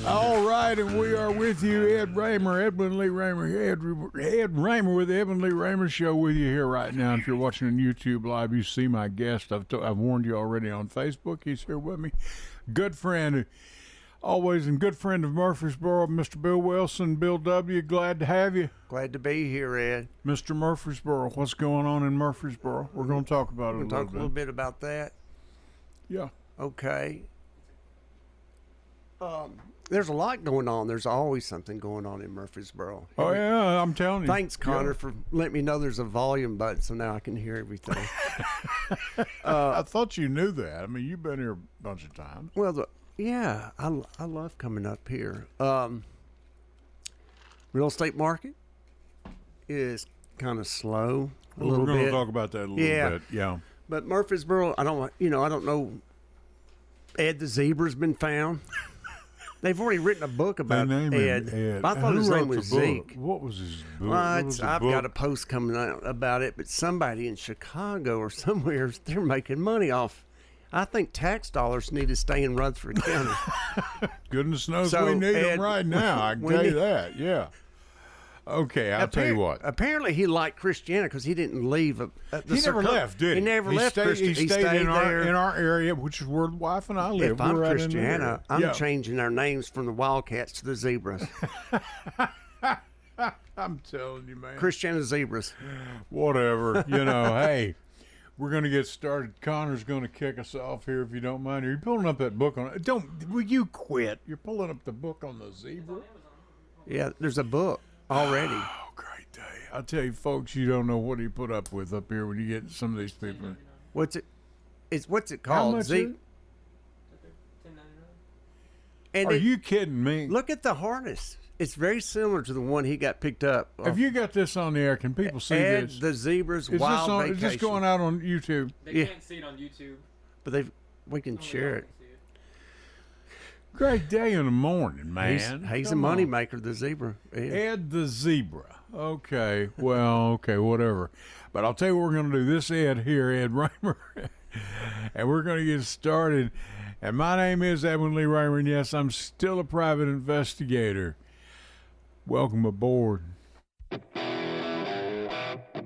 All right, and we are with you, Ed Raymer, Edwin Lee Raymer, Ed Raymer with the Edwin Lee Raymer Show with you here right now. If you're watching on YouTube Live, you see my guest. I've warned you already on Facebook. He's here with me. Good friend, always, and good friend of Murfreesboro, Mr. Bill Wilson. Bill W., glad to have you. Glad to be here, Ed. Mr. Murfreesboro, what's going on in Murfreesboro? We're going to talk about it We're going to talk a little bit about that. Yeah. Okay. There's a lot going on. There's always something going on in Murfreesboro. Oh, yeah, I'm telling you. Thanks, Connor, for letting me know there's a volume button, so now I can hear everything. I thought you knew that. I mean, you've been here a bunch of times. Well, yeah, I love coming up here. Real estate market is kind of slow a little bit. We're going to talk about that a little bit. Yeah. But Murfreesboro, I don't know. Ed the Zebra's been found. They've already written a book about Ed. I thought his name was Zeke. What was his book? Well, I've got a post coming out about it, but somebody in Chicago or somewhere, they're making money off. I think tax dollars need to stay in Rutherford County. Goodness knows we need them right now. I can tell you that. Yeah. Okay, I'll tell you what. Apparently, he liked Christiana because he didn't leave. He never left, did he? He never left. He stayed in our area, which is where the wife and I live. If I'm Christiana, I'm changing our names from the Wildcats to the Zebras. I'm telling you, man. Christiana Zebras. Whatever. Hey, we're going to get started. Connor's going to kick us off here if you don't mind. Are you pulling up that book on it? Will you quit? You're pulling up the book on the zebra? Yeah, there's a book. Already. Oh, great day. I tell you, folks, you don't know what he put up with up here when you get some of these people. What's it called? How much is it? And Are you kidding me? Look at the harness. It's very similar to the one he got picked up. Have you got this on the air? Can people see Ed this? the Zebra's Wild Vacation. Is this going out on YouTube? They can't see it on YouTube. But we can share it. Great day in the morning, man. He's a moneymaker, the Zebra. Ed the Zebra. Okay, well, okay, whatever. But I'll tell you what we're going to do. This Ed here, Ed Raymer, and we're going to get started. And my name is Edwin Lee Raymer, and yes, I'm still a private investigator. Welcome aboard.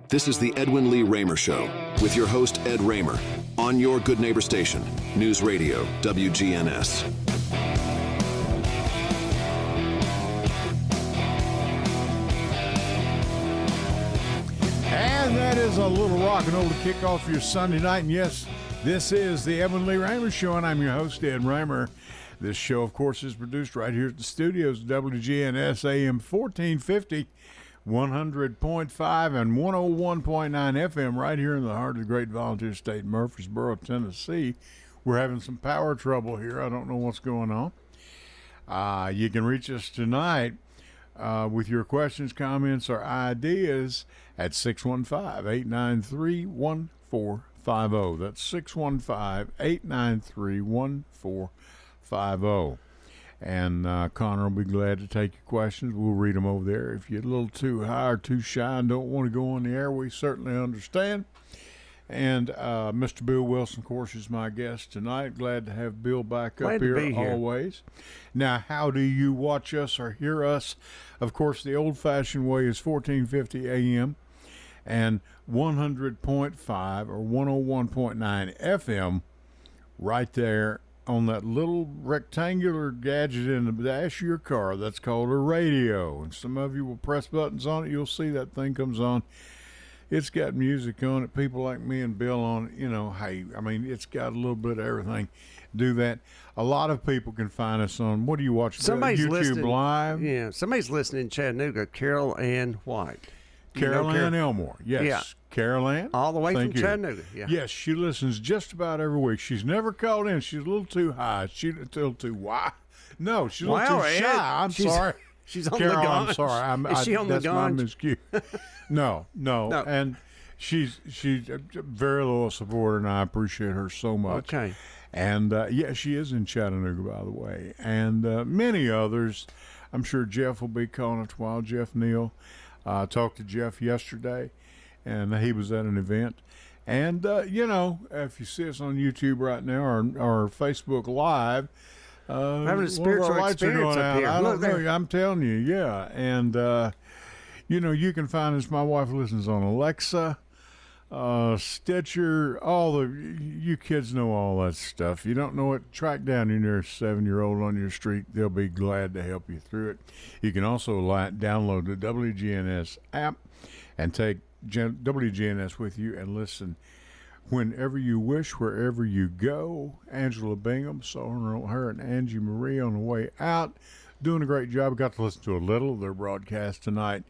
This is the Edwin Lee Raymer Show with your host, Ed Raymer, on your Good Neighbor station, News Radio, WGNS. And that is a little rock and roll to kick off your Sunday night. And yes, this is the Edwin Lee Raymer Show, and I'm your host, Ed Raymer. This show, of course, is produced right here at the studios, WGNS AM 1450, 100.5 and 101.9 FM, right here in the heart of the great volunteer state, Murfreesboro, Tennessee. We're having some power trouble here. I don't know what's going on. You can reach us tonight with your questions, comments, or ideas at 615-893-1450. That's 615-893-1450. And Connor will be glad to take your questions. We'll read them over there. If you're a little too high or too shy and don't want to go on the air, we certainly understand. And Mr. Bill Wilson, of course, is my guest tonight. Glad to have Bill back up here always. Now, how do you watch us or hear us? Of course, the old-fashioned way is 1450 AM and 100.5 or 101.9 FM right there on that little rectangular gadget in the dash of your car. That's called a radio. And some of you will press buttons on it. You'll see that thing comes on. It's got music on it. People like me and Bill on it. Hey, I mean, it's got a little bit of everything. Do that. A lot of people can find us on, what do you watch? Somebody's YouTube listening, Live? Yeah, somebody's listening in Chattanooga, Carol Ann White. Carol Ann Elmore, yes. Yeah. Carol Ann. All the way from Chattanooga, yeah. Yes, she listens just about every week. She's never called in. She's a little too high. She's a little too why? No, she's a little too shy. I'm sorry. She's on Carol, the gun. I'm sorry. Is she on the gun? That's my miscue. No. And she's a very loyal supporter, and I appreciate her so much. Okay. And, she is in Chattanooga, by the way. And many others. I'm sure Jeff will be calling it while. Jeff Neal. I talked to Jeff yesterday, and he was at an event. And, if you see us on YouTube right now or Facebook Live, having a spiritual experience up here. I don't know. I'm telling you, yeah. And, you can find us. My wife listens on Alexa, Stitcher, you kids know all that stuff. You don't know it, track down your nearest 7-year-old on your street. They'll be glad to help you through it. You can also download the WGNS app and take WGNS with you and listen whenever you wish, wherever you go. Angela Bingham, saw her and Angie Marie on the way out, doing a great job. Got to listen to a little of their broadcast tonight.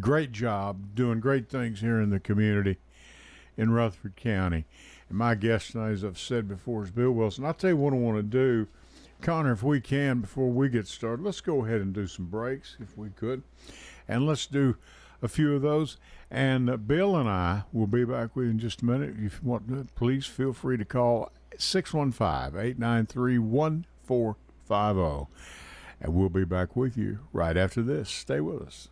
Great job, doing great things here in the community in Rutherford County. And my guest tonight, as I've said before, is Bill Wilson. I'll tell you what I want to do, Connor, if we can, before we get started, let's go ahead and do some breaks, if we could. And let's do a few of those. And Bill and I will be back with you in just a minute. If you want, please feel free to call 615-893-1450. And we'll be back with you right after this. Stay with us.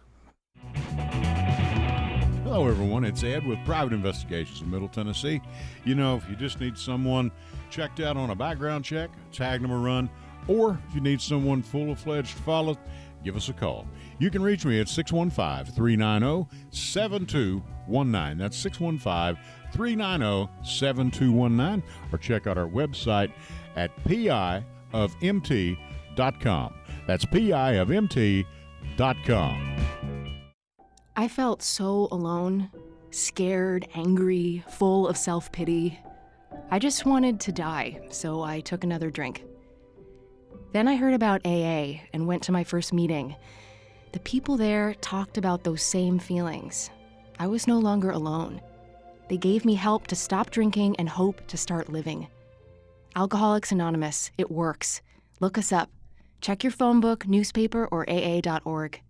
Hello, everyone. It's Ed with Private Investigations in Middle Tennessee. If you just need someone checked out on a background check, tag them a run, or if you need someone full-fledged to follow, give us a call. You can reach me at 615-390-7219. That's 615-390-7219, or check out our website at piofmt.com. That's piofmt.com. I felt so alone, scared, angry, full of self-pity. I just wanted to die, so I took another drink. Then I heard about AA and went to my first meeting. The people there talked about those same feelings. I was no longer alone. They gave me help to stop drinking and hope to start living. Alcoholics Anonymous, it works. Look us up. Check your phone book, newspaper, or AA.org.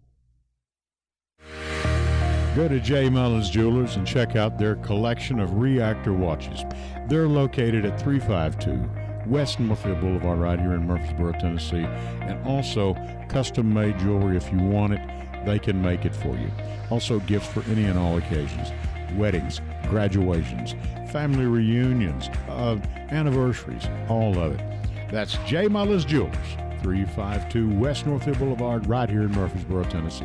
Go to J. Mullins Jewelers and check out their collection of reactor watches. They're located at 352 West Northfield Boulevard right here in Murfreesboro, Tennessee. And also custom-made jewelry. If you want it, they can make it for you. Also gifts for any and all occasions. Weddings, graduations, family reunions, anniversaries, all of it. That's J. Mullins Jewelers, 352 West Northfield Boulevard right here in Murfreesboro, Tennessee.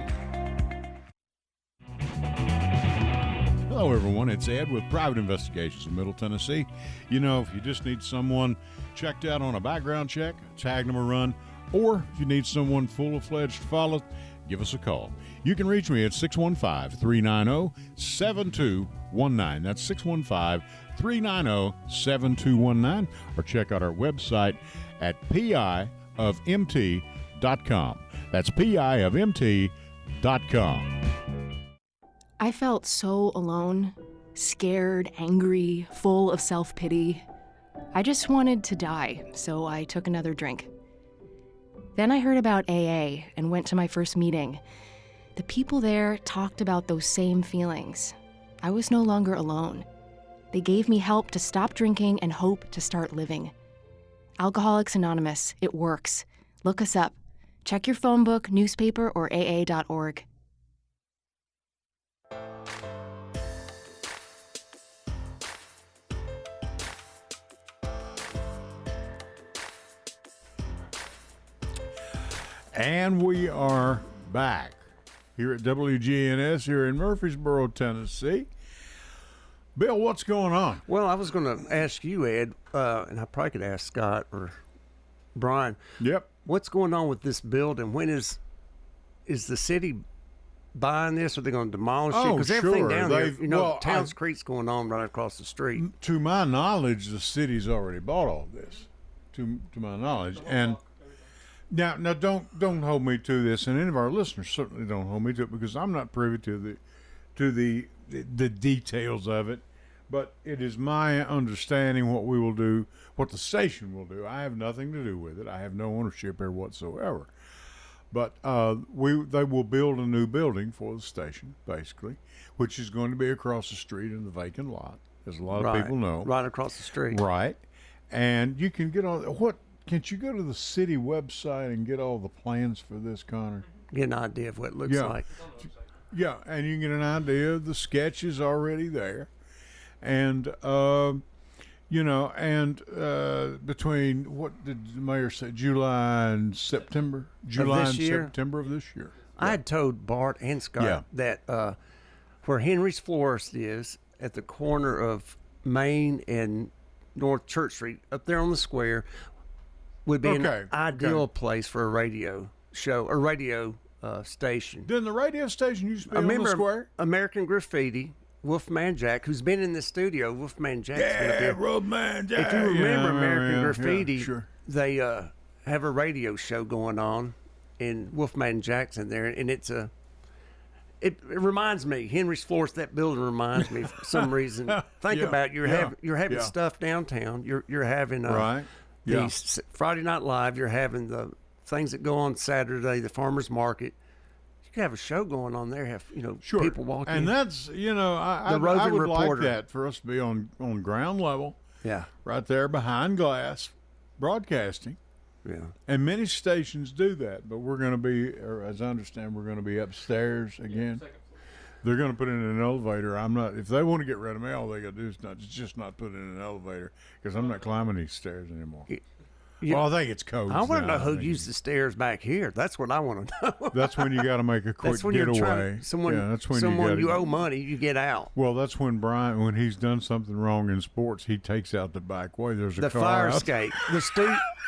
Hello, everyone. It's Ed with Private Investigations in Middle Tennessee. If you just need someone checked out on a background check, tag them a run, or if you need someone full-fledged to follow, give us a call. You can reach me at 615-390-7219. That's 615-390-7219, or check out our website at piofmt.com. That's piofmt.com. I felt so alone, scared, angry, full of self-pity. I just wanted to die, so I took another drink. Then I heard about AA and went to my first meeting. The people there talked about those same feelings. I was no longer alone. They gave me help to stop drinking and hope to start living. Alcoholics Anonymous, it works. Look us up. Check your phone book, newspaper, or AA.org. And we are back here at WGNS here in Murfreesboro, Tennessee. Bill, what's going on? Well, I was going to ask you, Ed, and I probably could ask Scott or Brian. Yep. What's going on with this building? When is the city buying this? Are they going to demolish it? Because everything down there, Towns Creek's going on right across the street. To my knowledge, the city's already bought all this. To my knowledge, and. Now, don't hold me to this, and any of our listeners certainly don't hold me to it, because I'm not privy to the details of it. But it is my understanding what we will do, what the station will do. I have nothing to do with it. I have no ownership here whatsoever. But they will build a new building for the station, basically, which is going to be across the street in the vacant lot, as a lot of people know. Right across the street. Right, and you can get all what. Can't you go to the city website and get all the plans for this, Connor? Get an idea of what it looks like. Yeah, and you can get an idea of the sketches already there. And, You know, and between, what did the mayor say, July and September? July and September of this year. I had told Bart and Scott that where Henry's Florist is, at the corner of Main and North Church Street, up there on the square, would be an ideal place for a radio show, a radio station. Didn't the radio station used to be on the square? American Graffiti, Wolfman Jack, who's been in the studio. Wolfman Jack's been up here. Wolfman Jack. If you remember American Graffiti, they have a radio show going on, and Wolfman Jack's in there, and it reminds me, Henry's Florist, that building reminds me for some reason. Think about it, you're having stuff downtown. You're having Friday Night Live. You're having the things that go on Saturday, the farmers market. You could have a show going on there. Have people walking. And that's I would like that for us to be on ground level. Yeah, right there behind glass, broadcasting. Yeah, and many stations do that, but we're going to be, or as I understand, we're going to be upstairs again. They're going to put in an elevator. I'm not. If they want to get rid of me, all they got to do is just not put in an elevator, because I'm not climbing these stairs anymore. Well, I think it's codes. I want to know who used the stairs back here. That's what I want to know. That's when you got to make a quick getaway. That's when you owe money, you get out. Well, that's when Brian, when he's done something wrong in sports, he takes out the back way. There's a car fire out. escape.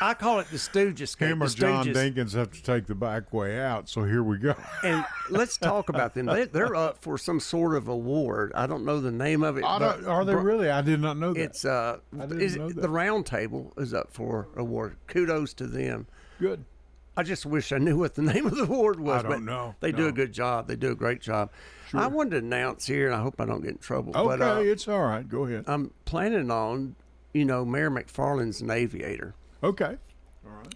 I call it the Stooge escape. Him or John Dinkins have to take the back way out. So here we go. And let's talk about them. They're up for some sort of award. I don't know the name of it. Are they really? I did not know that. It's I didn't know that. The Round Table is up for award. Kudos to them. Good. I just wish I knew what the name of the award was. I don't know. They do a good job. They do a great job. Sure. I wanted to announce here, and I hope I don't get in trouble. Okay, but, it's all right. Go ahead. I'm planning on, Mayor McFarland's an aviator. Okay. All right.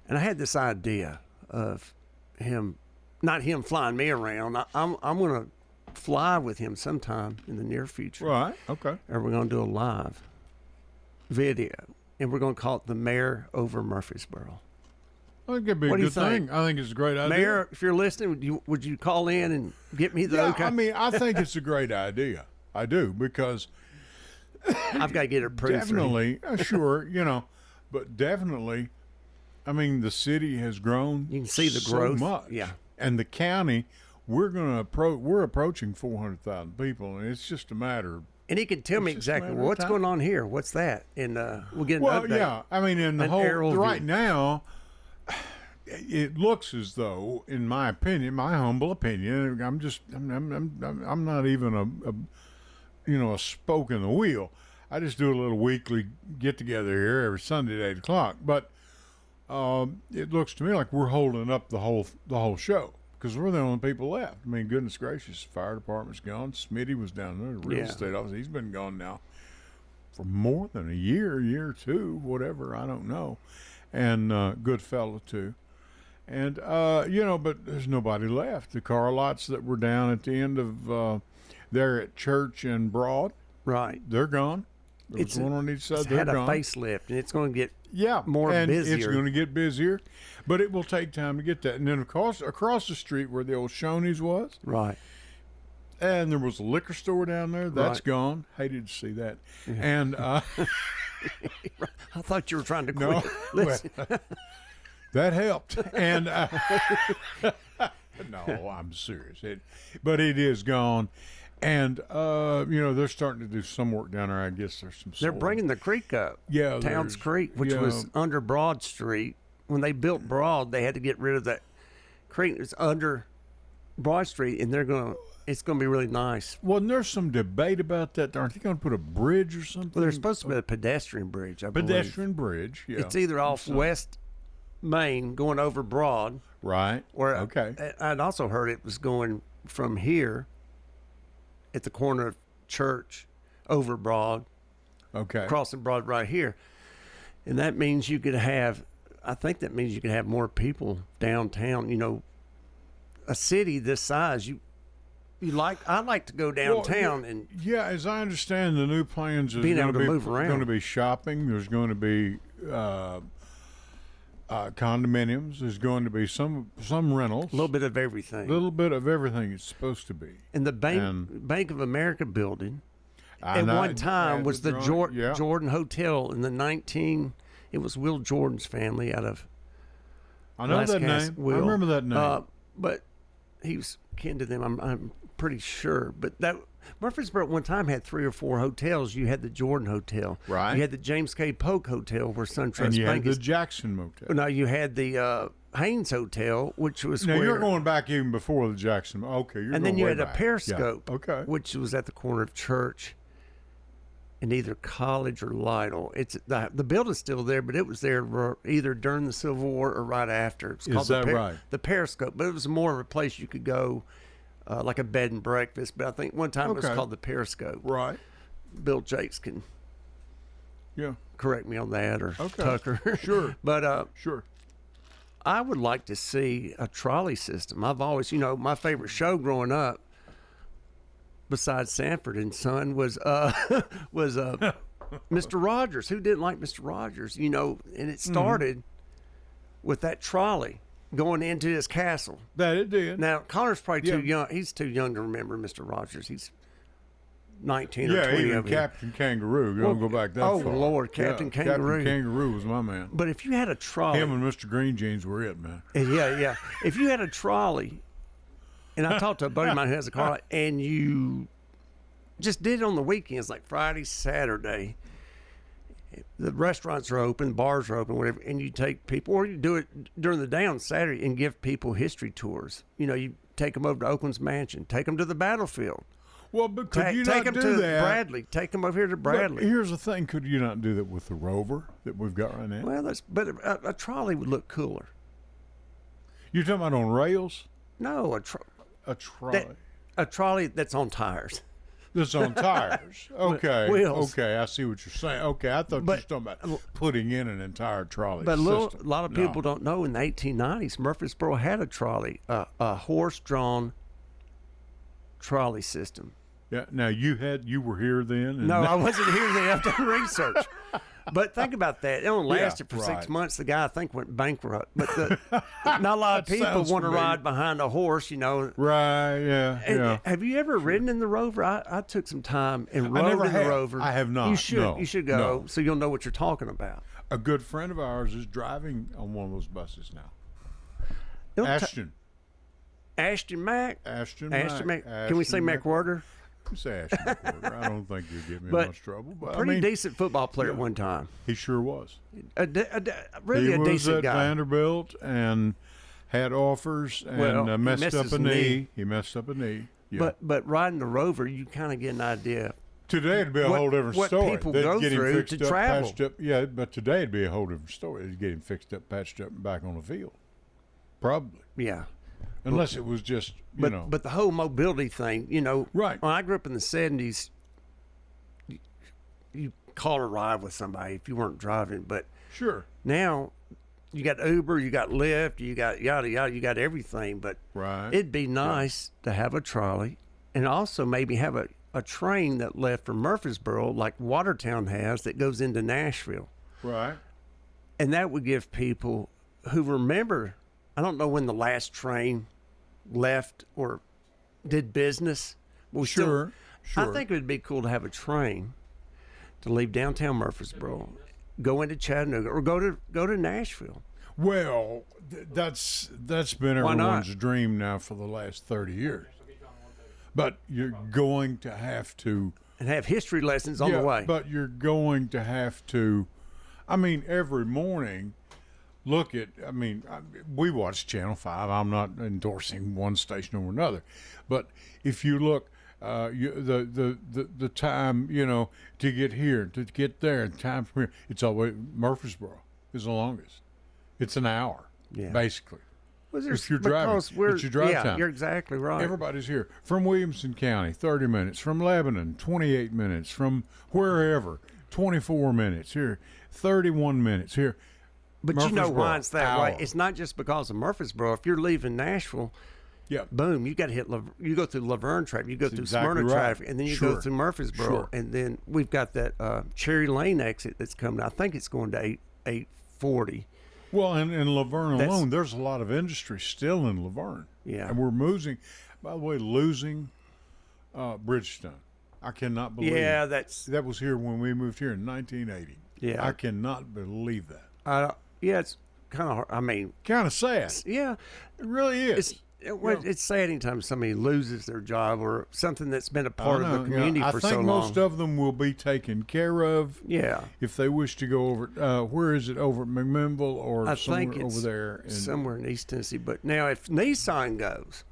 And I had this idea of him, not him flying me around. I'm going to fly with him sometime in the near future. Right. Okay. And we're going to do a live video, and we're going to call it The Mayor over Murfreesboro. I think it'd be a good thing. I think it's a great idea. Mayor, if you're listening, would you call in and get me the okay? I mean, I think it's a great idea. I do, because I've got to get it approved. Definitely, sure, but definitely, I mean, the city has grown. You can see the growth. Much. Yeah. And the county, we're approaching 400,000 people, and it's just a matter of. And he can tell me exactly what's going on here. What's that? And we'll get an update. Well, yeah. I mean, in the whole right now, it looks as though, in my opinion, my humble opinion, I'm not even a spoke in the wheel. I just do a little weekly get together here every Sunday at 8:00. But it looks to me like we're holding up the whole show, because we're the only people left. I mean, goodness gracious, fire department's gone. Smitty was down there, the real estate office. He's been gone now for more than a year or two, whatever, I don't know. And good fellow too. And but there's nobody left. The car lots that were down at the end of there at Church and Broad, right? They're gone. There's one on each side. It's had a facelift, and it's going to get more busier. It's going to get busier, but it will take time to get that. And then across the street where the old Shoney's was, right? And there was a liquor store down there. That's gone. Hated to see that. Yeah. And I thought you were trying to quit. No, that helped. And no, I'm serious. But it is gone. And, they're starting to do some work down there. I guess there's some. They're bringing the creek up. Yeah. Towns Creek, which was under Broad Street. When they built Broad, they had to get rid of that creek. It's under Broad Street, and it's going to be really nice. Well, and there's some debate about that. Aren't they going to put a bridge or something? Well, there's supposed to be a pedestrian bridge, I believe. Pedestrian bridge, yeah. It's either off West Main going over Broad. Right. Or okay. I'd also heard it was going from here at the corner of Church over Broad. Okay. Crossing Broad right here. And that means you could have more people downtown. A city this size, I like to go downtown and as I understand, the new plans is being able to move around. Going to be shopping. There's going to be condominiums. There's going to be some rentals. A little bit of everything. A little bit of everything it's supposed to be. And the Bank of America building at one time was the yeah. Jordan Hotel in the it was Will Jordan's family out of I know that name. Will. I remember that name. But he was kin to them, I'm pretty sure. But that Murfreesboro at one time had 3 or 4 hotels. You had the Jordan Hotel. Right. You had the James K. Polk Hotel where SunTrust and you Bank had the Jackson Motel. No, you had the Haynes Hotel, which was now where... you're going back even before the Jackson. Okay, you're and going then you way had back. a Periscope, yeah. Okay, which was at the corner of Church and either College or Lytle. It's the building's still there, but it was there either during the Civil War or right after. It's called right? The Periscope, but it was more of a place you could go, like a bed and breakfast. But I think one time it was called the Periscope. Right. Bill Jakes can correct me on that, or Tucker. Sure. But sure. I would like to see a trolley system. I've always, my favorite show growing up, besides Sanford and Son, was Mr. Rogers. Who didn't like Mr. Rogers? And it started with that trolley going into his castle. That it did. Now Connor's probably too young. He's too young to remember Mr. Rogers. He's 19 or 20. Yeah, even Captain Kangaroo. Don't go back that far. Oh Lord, Captain Kangaroo. Captain Kangaroo was my man. But if you had a trolley, him and Mr. Green Jeans were it, man. Yeah. If you had a trolley, and I talked to a buddy of mine who has a car, and you just did it on the weekends, like Friday, Saturday. The restaurants are open, bars are open, whatever, and you take people, or you do it during the day on Saturday and give people history tours. You take them over to Oakland's Mansion, take them to the battlefield. Well, but could you take not them do to that? Bradley. Take them over here to Bradley. But here's the thing: could you not do that with the Rover that we've got right now? Well, but a trolley would look cooler. You're talking about on rails? No, a trolley. A trolley that's on tires. That's on tires. Okay. Wheels. Okay, I see what you're saying. Okay, I thought you were talking about putting in an entire trolley But system. a lot of people don't know in the 1890s, Murfreesboro had a trolley, a horse-drawn trolley system. Yeah. Now you were here then. And no, I wasn't here then. I've done research. But think about that. It only lasted for 6 months. The guy, I think, went bankrupt. But not a lot of people want to ride behind a horse, Right, yeah. Have you ever ridden in the Rover? I took some time and rode in the Rover. I have not. You should. No, you should go so you'll know what you're talking about. A good friend of ours is driving on one of those buses now. Ashton Mack. Can we say McWhorter? You say Ashton McWhorter. I don't think you'll get me in much trouble. But pretty decent football player at one time. He sure was. Really a decent guy. At Vanderbilt and had offers and messed up a knee. He messed up a knee. Yeah. But riding the Rover, you kind of get an idea. Today it'd be a whole different story. What people go through to travel. But today it'd be a whole different story. They'd get him fixed up, patched up, and back on the field. Probably. Yeah. Unless it was just, But the whole mobility thing, Right. When I grew up in the 70s, you called a ride with somebody if you weren't driving. But sure. Now you got Uber, you got Lyft, you got yada, yada, you got everything. But it'd be nice to have a trolley and also maybe have a train that left from Murfreesboro, like Watertown has, that goes into Nashville. Right. And that would give people who remember, I don't know when the last train left or did business. Well, sure. I think it would be cool to have a train to leave downtown Murfreesboro, go into Chattanooga, or go to Nashville. Well, that's been everyone's dream now for the last 30 years. But you're going to have to... And have history lessons on the way. But you're going to have to... every morning... we watch Channel 5. I'm not endorsing one station over another. But if you look, the time, to get here, to get there, and time from here, it's always Murfreesboro is the longest. It's an hour, basically. Well, if you're driving, it's your drive time. You're exactly right. Everybody's here. From Williamson County, 30 minutes. From Lebanon, 28 minutes. From wherever, 24 minutes. Here, 31 minutes. Here. But you know why it's that way. It's not just because of Murfreesboro. If you're leaving Nashville, boom, you got to hit. You go through Laverne traffic, you go through Smyrna traffic, and then you go through Murfreesboro, and then we've got that Cherry Lane exit that's coming. I think it's going to 840. Well, and in Laverne alone, there's a lot of industry still in Laverne. Yeah, and we're losing. By the way, losing Bridgestone. I cannot believe. Yeah, that was here when we moved here in 1980. Yeah, I cannot believe that. Yeah, it's kind of hard. I mean, kind of sad. Yeah, it really is. It's sad anytime somebody loses their job or something that's been a part of the community for so long. I think most of them will be taken care of. Yeah. If they wish to go over, where is it, over at McMinnville or I somewhere think it's over there? Somewhere in East Tennessee. But now if Nissan goes.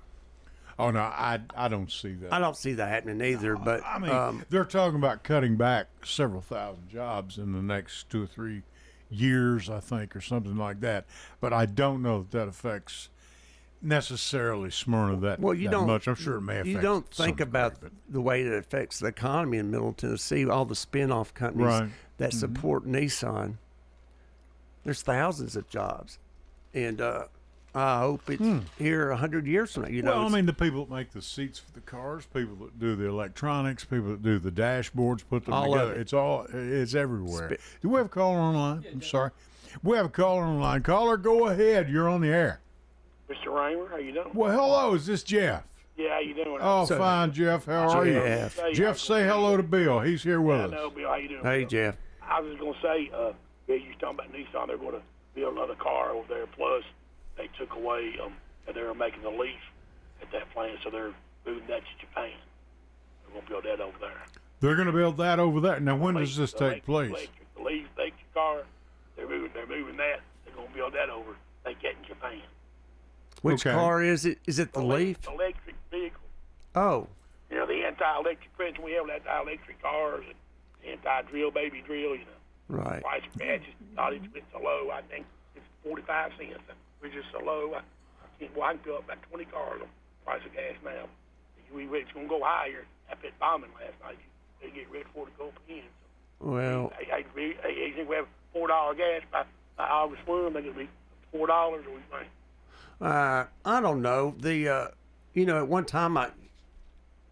Oh, no, I don't see that. I don't see that happening either. No, but I mean, they're talking about cutting back several thousand jobs in the next 2 or 3 years, I think, or something like that. But I don't know that affects necessarily Smyrna that much. I'm sure it may affect. You don't think about the way that it affects the economy in Middle Tennessee. All the spin-off companies that support Nissan. There's thousands of jobs, and I hope it's here 100 years from now. Well, I mean, the people that make the seats for the cars, people that do the electronics, people that do the dashboards, put them together. It's everywhere. Do we have a caller online? I'm sorry. We have a caller online. Caller, go ahead. You're on the air. Mr. Raymer, how you doing? Well, hello. Is this Jeff? Yeah, how you doing? Oh, fine, Jeff. How are you? Jeff, say hello to Bill. He's here with us. Hello, Bill. How you doing? Hey, Bill? Jeff. I was going to say, you're talking about Nissan. They're going to build another car over there. Plus, they took away, they were making the Leaf at that plant, so they're moving that to Japan. They're going to build that over there. They're going to build that over there. Now, when does this take place? The Leaf electric car, they're moving that. They're going to build that over, in Japan. Which car is it? Is it the Leaf? Electric vehicle. Oh. You know, the anti-electric friends we have, anti-electric cars and anti-drill, baby drill, Right. Price of gas just thought it went so low. I think it's 45 cents. We're just so low. I can fill up about 20 cars on the price of gas now. It's going to go higher. After that bombing last night, they get ready for it to go up again. So, well, I think we have $4 gas by August 1. They're going to be $4, or we think. I don't know. At one time,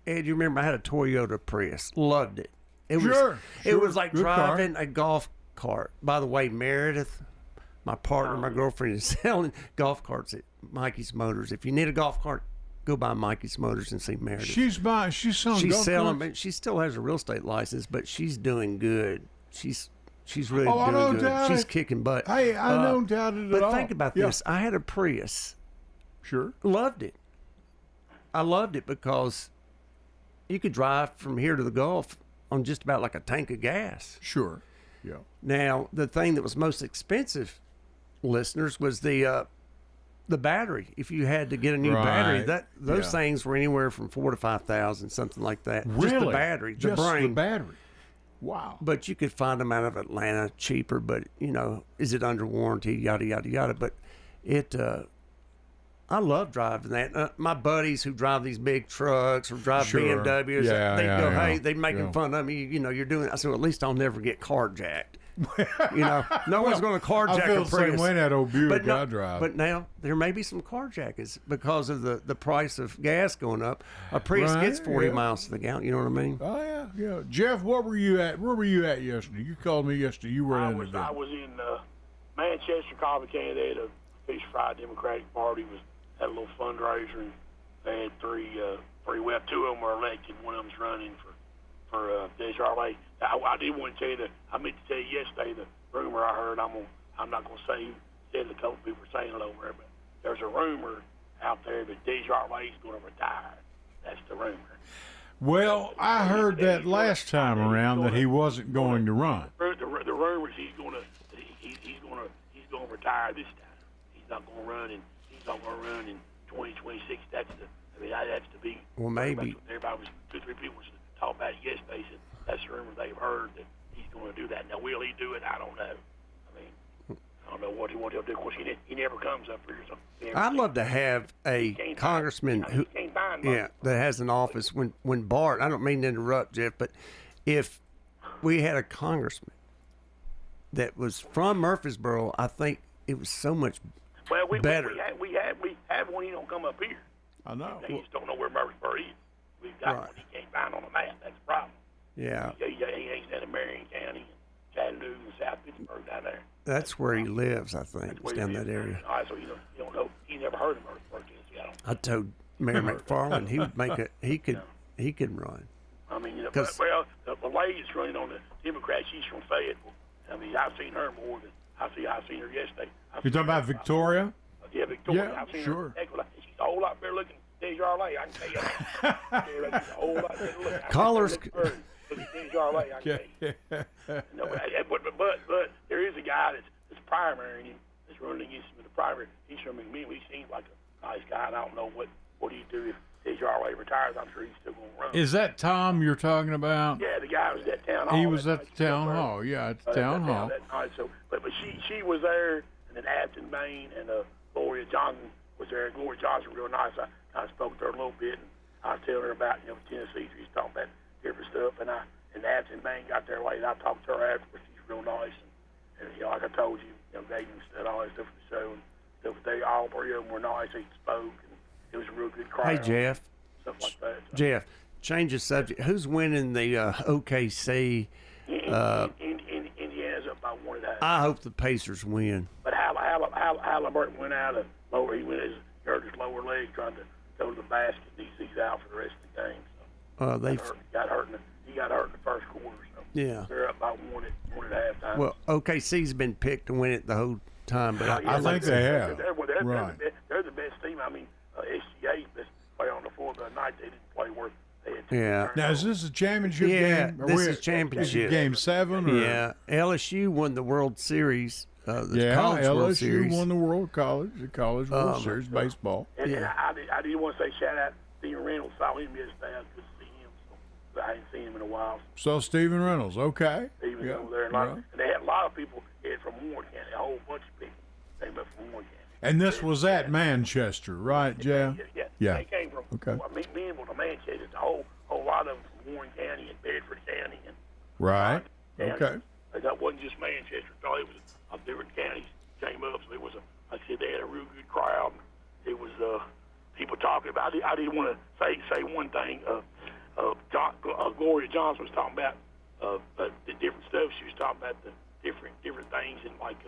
Ed, you remember I had a Toyota Prius. Loved it. It was like Good driving car. a golf cart. By the way, Meredith, my partner, my girlfriend, is selling golf carts at Mikey's Motors. If you need a golf cart, go by Mikey's Motors and see Meredith. She's selling but she still has a real estate license, but she's doing good. She's really I doing don't good. doubt She's it. kicking butt. Hey, I don't doubt it at all. But think about this. I had a Prius. Sure. Loved it. I loved it because you could drive from here to the Gulf on just about like a tank of gas. Sure. Yeah. Now, the thing that was most expensive, listeners, was the battery. If you had to get a new battery, those things were anywhere from $4,000 to $5,000, something like that. Really? Just the battery, the brain. The battery. Wow. But you could find them out of Atlanta cheaper. But is it under warranty? Yada yada yada. But I love driving that. My buddies who drive these big trucks or drive BMWs, they'd making fun of me. You're doing. I said, well, at least I'll never get carjacked. No one's going to carjack I feel a the Prius. same way that old Buick I drive. But now there may be some carjackings because of the price of gas going up. A Prius gets 40 miles to the gallon. You know what I mean? Oh yeah. Jeff, where were you at yesterday? You called me yesterday. You were I was in Manchester, Cobb County. The Fish Fry Democratic Party had a little fundraiser, and they had three. Well, two of them were elected. One of them's running for Desert Lake. I did want to tell you that. I meant to tell you yesterday the rumor I heard. I'm not going to say who said it. A couple people were saying it over there, but there's a rumor out there that Desert Lake's going to retire. That's the rumor. Well, I heard that last time around that he wasn't going to run. The rumor is he's going to retire this time. He's not going to run, and he's not going to run in 2026. That's the big. Well, maybe everybody was 2-3 people was talking about it yesterday. Said that's the rumor they've heard that he's going to do that. Now, will he do it? I don't know. I don't know what he'll do. Of course, he never comes up here. So I'd love to have a congressman that has an office. When Bart, I don't mean to interrupt, Jeff, but if we had a congressman that was from Murfreesboro, I think it was so much better. We have one. He don't come up here. I know. They just don't know where Murfreesboro is. We've got one he can't find on the map. That's the problem. Yeah. He ain't in Marion County, Chattanooga, and South Pittsburgh down there. That's where he lives, I think. It's down that area. All right, so you don't know. He never heard of Murfreesboro, Tennessee. I told Mayor McFarland he would make he could run. I mean, the lady that's running on the Democrats, she's from Fayetteville. I mean, I've seen her more than I've seen her yesterday. You're talking about Victoria? Yeah, Victoria. Yeah, I've seen sure. her. She's a whole lot better looking than Desjardins, I can tell you that. She's a whole lot better looking. Callers. Look at Desjardins, I can tell you. No, but there is a guy that's primarying him, that's running against him in the primary. He's from McMinnville. He seems like a nice guy, and I don't know what he'd do if Desjardins retires. I'm sure he's still going to run. Is that Tom you're talking about? Yeah, the guy was at town hall. He was at the town hall. Yeah, at the town hall. That night. So, but she was there, and then Abton Maine and Gloria Johnson was there. Gloria Johnson was real nice. I spoke to her a little bit, and I was telling her about Tennessee. She's talking about different stuff, and Abton Maine got there late. I talked to her afterwards. She's real nice, and like I told you, David said all that stuff for the show, and stuff. They all three of them were nice. They spoke, and it was a real good crowd. Hey, Jeff. Stuff like that. So. Jeff, change the subject. Who's winning the OKC? Indiana's up by 1.5. I hope the Pacers win. But Halliburton went out of lower. He hurt his lower leg trying to go to the basket. He's out for the rest of the game. So he got hurt in the first quarter. So yeah, they're up by 1 at halftime. Well, OKC's been picked to win it the whole time, but I think they have. They're the best team. I mean, SGA's best player on the floor the other night. They didn't play worth. Yeah. Now, is this a championship game? Yeah, this is championship. Game 7? Or? Yeah. LSU won the World Series. College LSU World Series. won the college World Series baseball. And I did want to say shout out to Stephen Reynolds. Saw him yesterday. I was good to see him. So I hadn't seen him in a while. So Stephen Reynolds, okay. Stephen's over there. And they had a lot of people here from Warren County. A whole bunch of people came up from Warren County. And this was at Manchester, right, Jeff? Yeah. They came from McMinnville to Manchester. A whole lot of them from Warren County and Bedford County. And right. County. Okay. That wasn't just Manchester. So it was different counties came up. So it was like I said, they had a real good crowd. It was people talking about it. I didn't want to say one thing. Gloria Johnson was talking about the different stuff. She was talking about the different things and like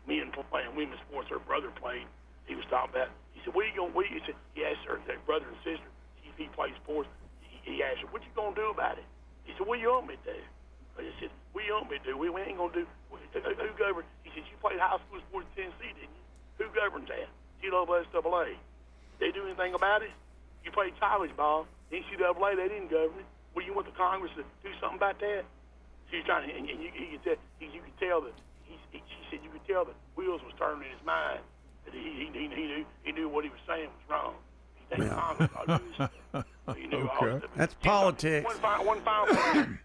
men playing women's sports. Her brother played. He was talking about. He said, he asked her, their brother and sister. He plays sports. He asked her, "What you gonna do about it?" He said, "What you want me to do?" I just said, "What you want me to do? We ain't gonna do." Who governs? He said, "You played high school sports in Tennessee, didn't you? Who governs that? NCAA. They do anything about it? You played college ball. NCAA, they didn't govern it. Well, you want the Congress to do something about that?" She's trying to, and you could tell that. She said you could tell that wheels was turning in his mind. That he knew what he was saying was wrong. He thinks Congress ought to do this stuff. He knew all this stuff. That's politics. One final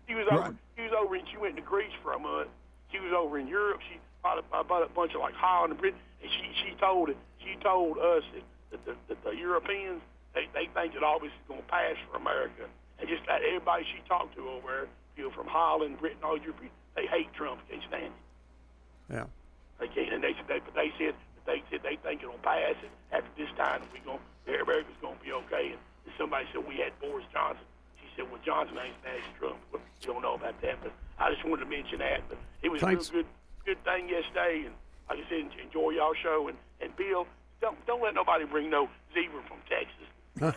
he was over, and she went to Greece for a month. She was over in Europe. She bought a bunch of like Holland and Britain, and she told us that the Europeans they think that all this is going to pass for America, and just about everybody she talked to over there, people from Holland, Britain, all Europeans, they hate Trump, can't stand it. Yeah. They can't, and they said they think it'll pass, and after this time America's going to be okay. And somebody said we had Boris Johnson. She said, "Well, Johnson ain't as bad as Trump." Well, you don't know about that, but I just wanted to mention that. But it was a real good thing yesterday, and like I said, enjoy y'all show. And Bill, don't let nobody bring no zebra from Texas. One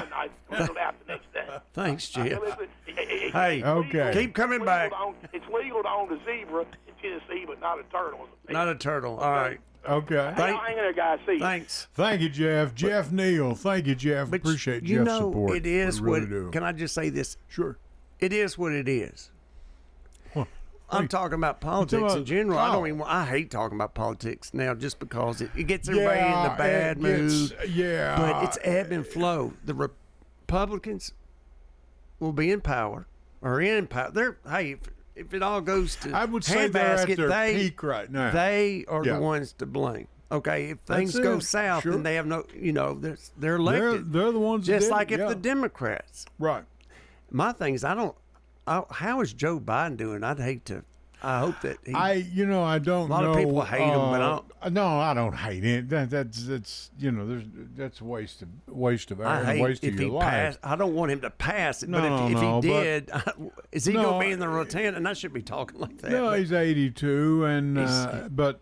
night, and out the next day. Thanks, Jeff. Hey, okay. Keep coming back. It's legal to own a zebra in Tennessee, but not a turtle. Not a turtle. All right. Okay. Hang in there, guys. See you. Thanks. Thank you, Jeff. Jeff Neal. Thank you, Jeff. But appreciate Jeff's support. It is we really what. do. Can I just say this? Sure. It is what it is. I'm talking about politics about, in general. I hate talking about politics now just because it gets everybody in the bad mood. Yeah. But it's ebb and flow. The Republicans will be in power or in power. If it all goes to I would say they're at their peak right now. They are the ones to blame. Okay, if things go south, then they have no, they're elected. They're the ones just that like if the Democrats. Right. My thing is, how is Joe Biden doing? I hope that he. I don't know. A lot of people hate him, but I don't. No, I don't hate it. That's that's waste of air, waste of your life. I don't want him to pass it, but if he did, is he going to be in the lieutenant? And I should be talking like that. No, he's 82, and but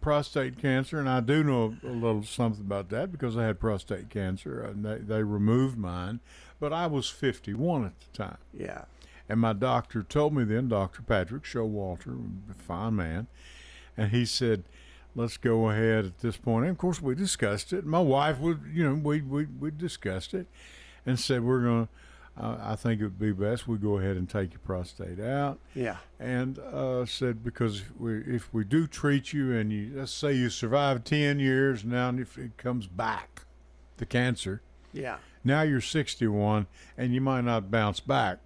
prostate cancer, and I do know a little something about that because I had prostate cancer, and they removed mine, but I was 51 at the time. Yeah. And my doctor told me then, Dr. Patrick Showalter, a fine man, and he said, let's go ahead at this point. And of course, we discussed it. My wife would, we discussed it and said, we're going to, I think it would be best we go ahead and take your prostate out. Yeah. And said, because if we do treat you and let's say you survive 10 years, now if it comes back, the cancer. Yeah. Now you're 61 and you might not bounce back.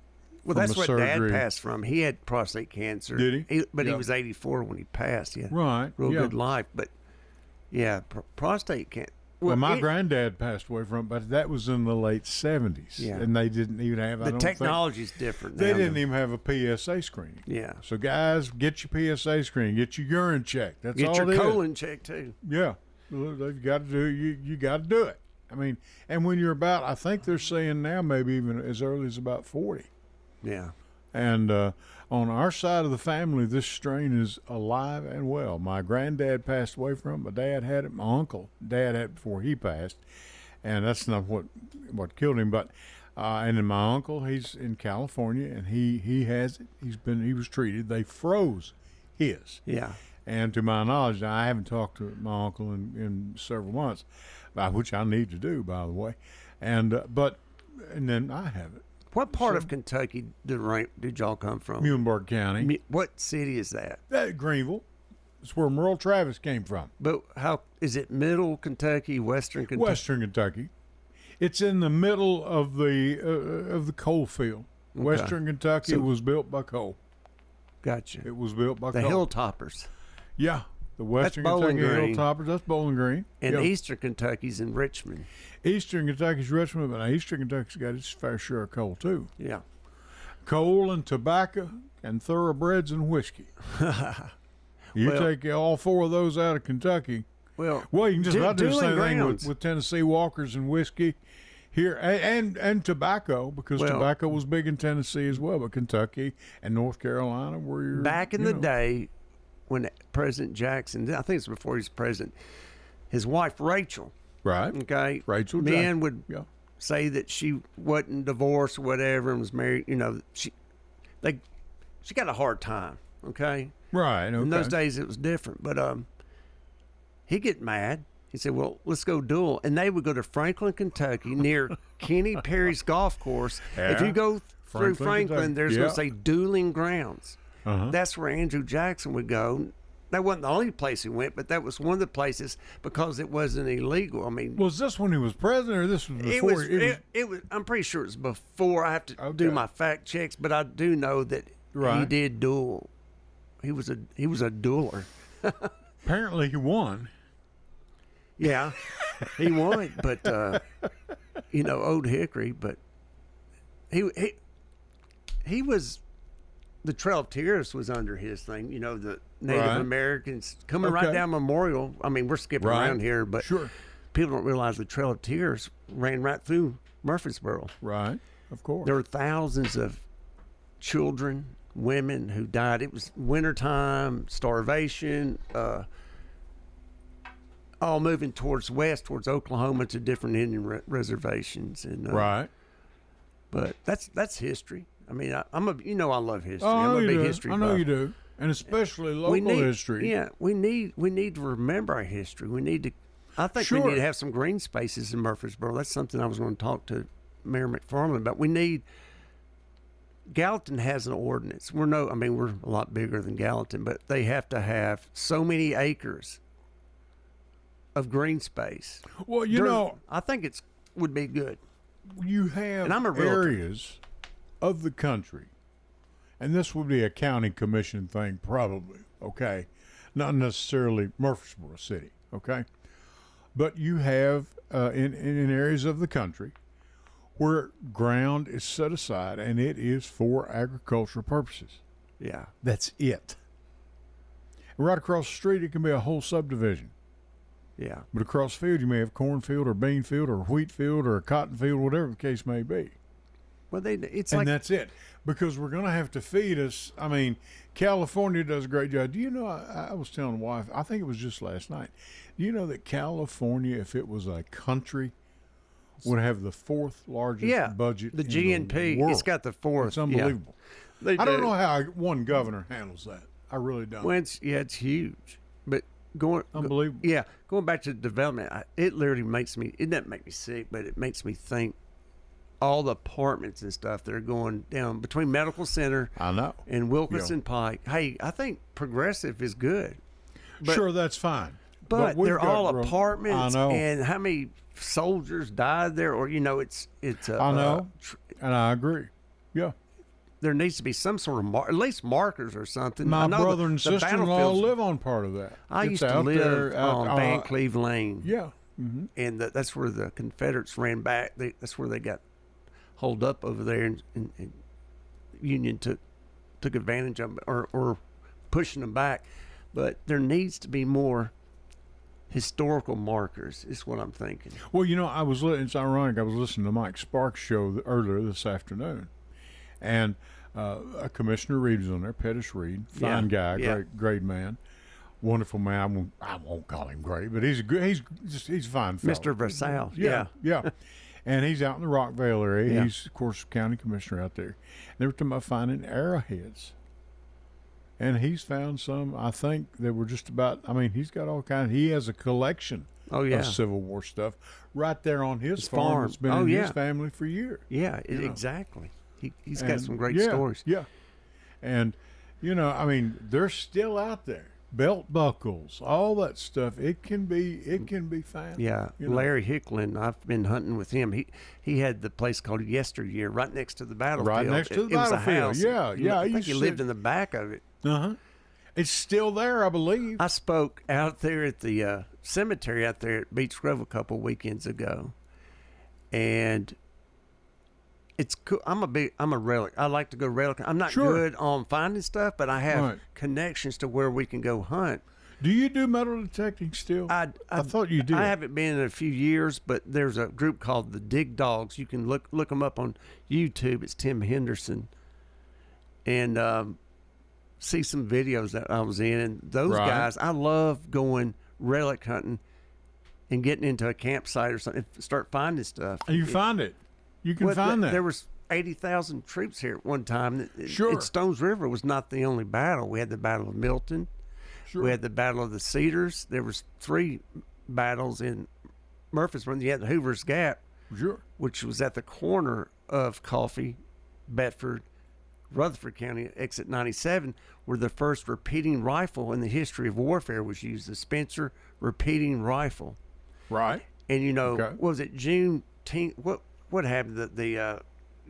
Well, that's what surgery. Dad passed from. He had prostate cancer. Did he? But he was 84 when he passed. Yeah. Right. Real good life. But, yeah, prostate cancer. Well, my granddad passed away from it, but that was in the late 70s. Yeah. And they didn't even have, the technology's different now. They didn't even have a PSA screening. Yeah. So, guys, get your PSA screening. Get your urine checked. That's all it is. Get your colon checked, too. Yeah. They've got to do you got to do it. I mean, and when you're about, I think they're saying now maybe even as early as about 40. Yeah. And on our side of the family, this strain is alive and well. My granddad passed away from it. My dad had it. My uncle, dad had it before he passed. And that's not what killed him. But and then my uncle, he's in California, and he has it. He was treated. They froze his. Yeah. And to my knowledge, now, I haven't talked to my uncle in several months, which I need to do, by the way. And then I have it. What part of Kentucky did y'all come from? Muhlenberg County. What city is that? Greenville. It's where Merle Travis came from. But how is it? Middle Kentucky, Western Kentucky? Western Kentucky. It's in the middle of the coal field. Okay. Western Kentucky was built by coal. Gotcha. It was built by the coal. Hilltoppers. Yeah. The Western Kentucky Hilltoppers, that's Bowling Green. And Eastern Kentucky's in Richmond. Eastern Kentucky's Richmond, but Eastern Kentucky's got its fair share of coal, too. Yeah. Coal and tobacco and thoroughbreds and whiskey. Take all four of those out of Kentucky. Well, you can just about do the same thing with Tennessee Walkers and whiskey here, and tobacco, because tobacco was big in Tennessee as well, but Kentucky and North Carolina were back in the day when President Jackson, I think it's before he was president, his wife Rachel. Right. Okay. Rachel Men would say that she wasn't divorced or whatever and was married. She got a hard time. Okay. Right. Okay. In those days it was different, but he'd get mad. He said, "Well, let's go duel," and they would go to Franklin, Kentucky, near Kenny Perry's golf course. Yeah. If you go through Franklin, there's going to say dueling grounds. Uh-huh. That's where Andrew Jackson would go. That wasn't the only place he went, but that was one of the places because it wasn't illegal. I mean, was this when he was president, or this was before? It was. I'm pretty sure it was before. I have to do my fact checks, but I do know that he did duel. He was a dueler. Apparently, he won. Yeah, he won, but Old Hickory. But he was. The Trail of Tears was under his thing. The Native Americans coming right down Memorial. I mean, we're skipping around here, but people don't realize the Trail of Tears ran right through Murfreesboro. Right, of course. There were thousands of children, women who died. It was wintertime, starvation, all moving towards Oklahoma to different Indian reservations. And but that's history. I mean, I love history. I'm a big history buff. I know you do, and especially local history. Yeah, we need to remember our history. We need to. I think we need to have some green spaces in Murfreesboro. That's something I was going to talk to Mayor McFarland about. We need. Gallatin has an ordinance. We're a lot bigger than Gallatin, but they have to have so many acres of green space. Well, I think would be good. You have and I'm a areas of the country, and this would be a county commission thing probably, okay? Not necessarily Murfreesboro City, okay? But you have in areas of the country where ground is set aside and it is for agricultural purposes. Yeah. That's it. Right across the street, it can be a whole subdivision. Yeah. But across the field, you may have cornfield or bean field or wheat field or a cotton field, whatever the case may be. Well, that's it, because we're going to have to feed us. I mean, California does a great job. Do you know, I was telling the wife, I think it was just last night, do you know that California, if it was a country, would have the fourth largest budget the in GNP, the world. it's got the fourth. It's unbelievable. Yeah. I don't know how one governor handles that. I really don't. Well, it's huge. But unbelievable. Going back to development, it literally makes me, it doesn't make me sick, but it makes me think all the apartments and stuff that are going down between Medical Center and Wilkinson Pike. Hey, I think progressive is good. But, sure, that's fine. But they're all apartments, and how many soldiers died there? Or, it's I know, and I agree. Yeah. There needs to be some sort of at least markers or something. My brother and sister-in-law live on part of that. I used to live on Van Cleve Lane. Yeah. Mm-hmm. And that's where the Confederates ran back. That's where they got holed up over there, and Union took advantage of it, or pushing them back. But there needs to be more historical markers, is what I'm thinking. Well, it's ironic. I was listening to Mike Sparks' show earlier this afternoon, and Commissioner Reed was on there, Pettis Reed, fine guy, great man, wonderful man. I won't call him great, but he's a fine fellow. Mr. Versailles. Yeah. And he's out in the Rockvale area. Yeah. He's, of course, county commissioner out there. And they were talking about finding arrowheads. And he's found some, I think, that were just about, he's got all kinds. He has a collection of Civil War stuff right there on his farm. It's been in his family for years. Yeah, exactly. He's got some great stories. Yeah. And, they're still out there. Belt buckles, all that stuff. It can be found. Yeah, Larry Hicklin. I've been hunting with him. He had the place called Yesteryear right next to the battlefield. Right next to the battlefield. Was a house. Yeah. I think he lived in the back of it. It's still there, I believe. I spoke out there at the cemetery out there at Beach Grove a couple weekends ago, and it's cool. I'm a relic. I like to go relic. I'm not good on finding stuff, but I have connections to where we can go hunt. Do you do metal detecting still? I thought you did. I haven't been in a few years, but there's a group called the Dig Dogs. You can look them up on YouTube. It's Tim Henderson, and see some videos that I was in. And those guys, I love going relic hunting and getting into a campsite or something, start finding stuff. And you find it. You can find that. There was 80,000 troops here at one time. Sure. And Stones River was not the only battle. We had the Battle of Milton. Sure. We had the Battle of the Cedars. There was 3 battles in Murfreesboro. You had the Hoover's Gap, which was at the corner of Coffee, Bedford, Rutherford County, exit 97, where the first repeating rifle in the history of warfare was used, the Spencer repeating rifle. Right. And, what was it, Juneteenth? What happened? The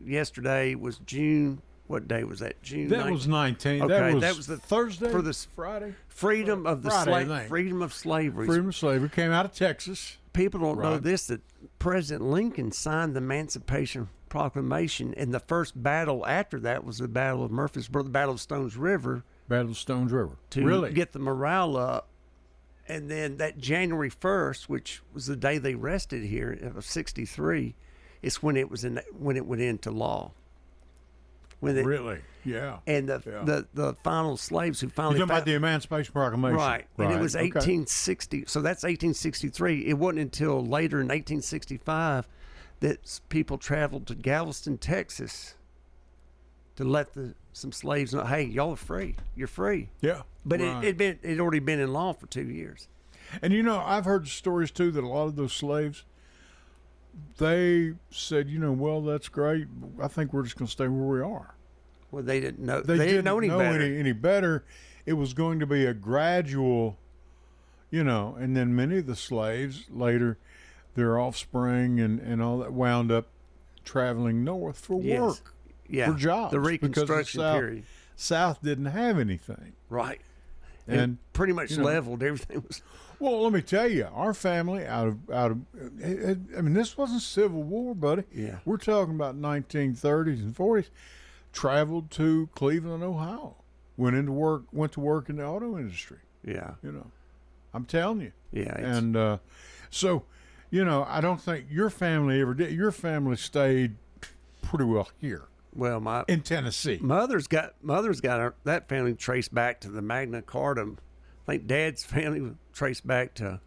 yesterday was June. What day was that? June. That 19th. Was 19. Okay, that was the Thursday for the Friday. Freedom of the freedom of slavery. Freedom of slavery came out of Texas. People don't know this, that President Lincoln signed the Emancipation Proclamation, and the first battle after that was the Battle of Murfreesboro, the Battle of Stones River. To get the morale up. And then that January 1st, which was the day they rested here of 63. It's when it went into law. Really? Yeah. And the final slaves who finally... You're talking about the Emancipation Proclamation. Right. And it was 1860. So that's 1863. It wasn't until later in 1865 that people traveled to Galveston, Texas to let some slaves know, hey, y'all are free. You're free. Yeah. But it'd already been in law for 2 years. And I've heard stories too that a lot of those slaves, they said, well, that's great. I think we're just going to stay where we are. Well, they didn't know. They didn't know any better. It was going to be a gradual, and then many of the slaves later, their offspring and all that wound up traveling north for work, for jobs. The Reconstruction period. South didn't have anything. Right. And pretty much leveled. Everything was... Well, let me tell you, our family out of this wasn't Civil War, buddy. Yeah. We're talking about 1930s and 40s. Traveled to Cleveland, Ohio. Went to work in the auto industry. Yeah. I'm telling you. Yeah. And so, I don't think your family ever did. Your family stayed pretty well here. Well, in Tennessee, mother's got that family traced back to the Magna Carta. I think Dad's family was traced back to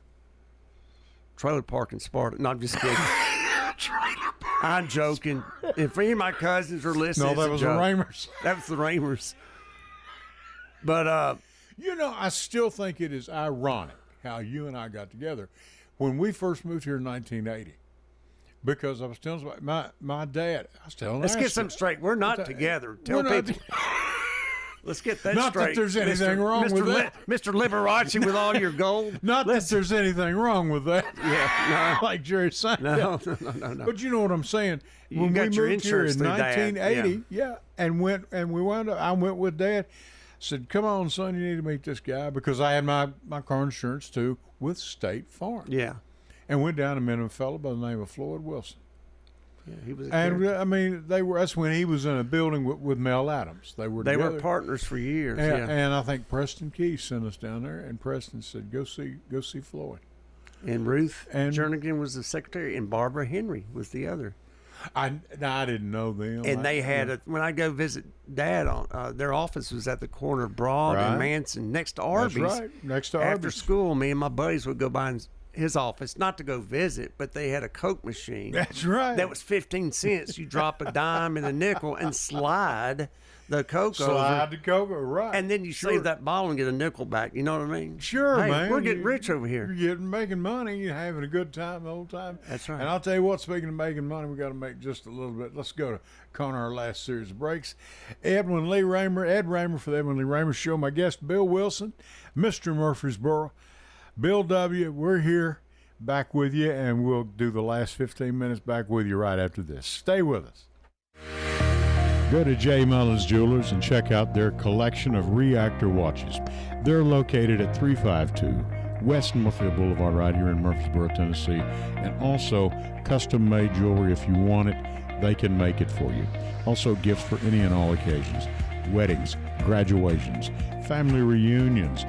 Trailer Park in Sparta. No, I'm just kidding. I'm joking. If any of my cousins are listening, no, that was the Raymers. That was the Raymers. But I still think it is ironic how you and I got together when we first moved here in 1980. Because I was telling my dad, I was telling. Let's get something straight. We're not together. Tell people. Let's get that not straight. Not that there's anything wrong with that. Mr. Liberace with all your gold. That there's anything wrong with that. Yeah, no. Like Jerry Seinfeld. No. But you know what I'm saying. When we moved here in 1980, and we wound up. I went with Dad. Said, "Come on, son, you need to meet this guy," because I had my car insurance too with State Farm. Yeah. And went down and met a fellow by the name of Floyd Wilson. Yeah, he was. I mean, that's when he was in a building with Mel Adams. They were partners for years. And I think Preston Key sent us down there, and Preston said, "Go see Floyd." And Ruth Jernigan was the secretary, and Barbara Henry was the other. I didn't know them. And they had when I go visit Dad, on their office was at the corner of Broad and Manson, next to Arby's. That's right, next to Arby's. After school, me and my buddies would go by his office, not to go visit, but they had a Coke machine. That's right. That was 15 cents. You drop a dime and a nickel and slide the Coke Slide the Coke, right. And then you save that bottle and get a nickel back. You know what I mean? Sure, man. We're getting rich over here. You're making money. You're having a good time the whole time. That's right. And I'll tell you what, speaking of making money, we got to make just a little bit. Let's go to our last series of breaks. Ed Raymer for the Edwin Lee Raymer Show. My guest, Bill Wilson, Mr. Murfreesboro. Bill W., we're here back with you, and we'll do the last 15 minutes back with you right after this. Stay with us. Go to J. Mullins Jewelers and check out their collection of reactor watches. They're located at 352 West Northfield Boulevard right here in Murfreesboro, Tennessee, and also custom-made jewelry. If you want it, they can make it for you. Also gifts for any and all occasions, weddings, graduations, family reunions,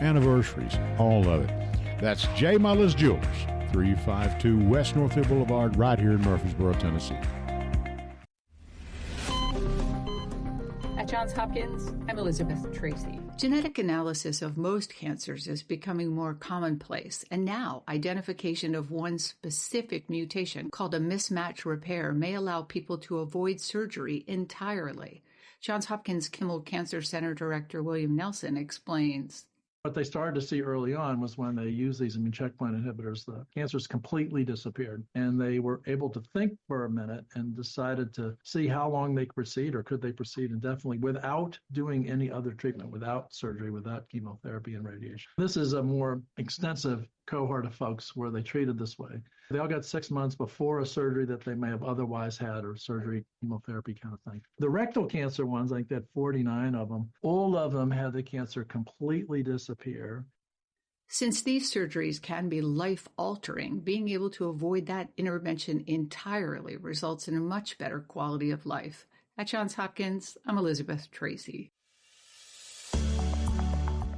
anniversaries, all of it. That's J. Mullins Jewelers, 352 West Northfield Boulevard, right here in Murfreesboro, Tennessee. At Johns Hopkins, I'm Elizabeth Tracy. Genetic analysis of most cancers is becoming more commonplace, and now identification of one specific mutation called a mismatch repair may allow people to avoid surgery entirely. Johns Hopkins Kimmel Cancer Center Director William Nelson explains. What they started to see early on was when they used these immune checkpoint inhibitors, the cancers completely disappeared. And they were able to think for a minute and decided to see how long they could proceed, or could they proceed indefinitely without doing any other treatment, without surgery, without chemotherapy and radiation. This is a more extensive cohort of folks where they treated this way. They all got 6 months before a surgery that they may have otherwise had, or surgery, chemotherapy kind of thing. The rectal cancer ones, I think that 49 of them, all of them had the cancer completely disappear. Since these surgeries can be life-altering, being able to avoid that intervention entirely results in a much better quality of life. At Johns Hopkins, I'm Elizabeth Tracy.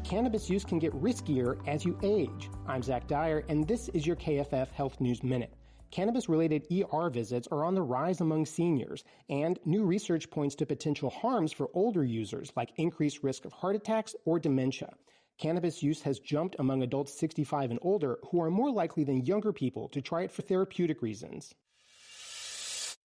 Cannabis use can get riskier as you age. I'm Zach Dyer, and this is your KFF Health News Minute. Cannabis-related ER visits are on the rise among seniors, and new research points to potential harms for older users, like increased risk of heart attacks or dementia. Cannabis use has jumped among adults 65 and older, who are more likely than younger people to try it for therapeutic reasons.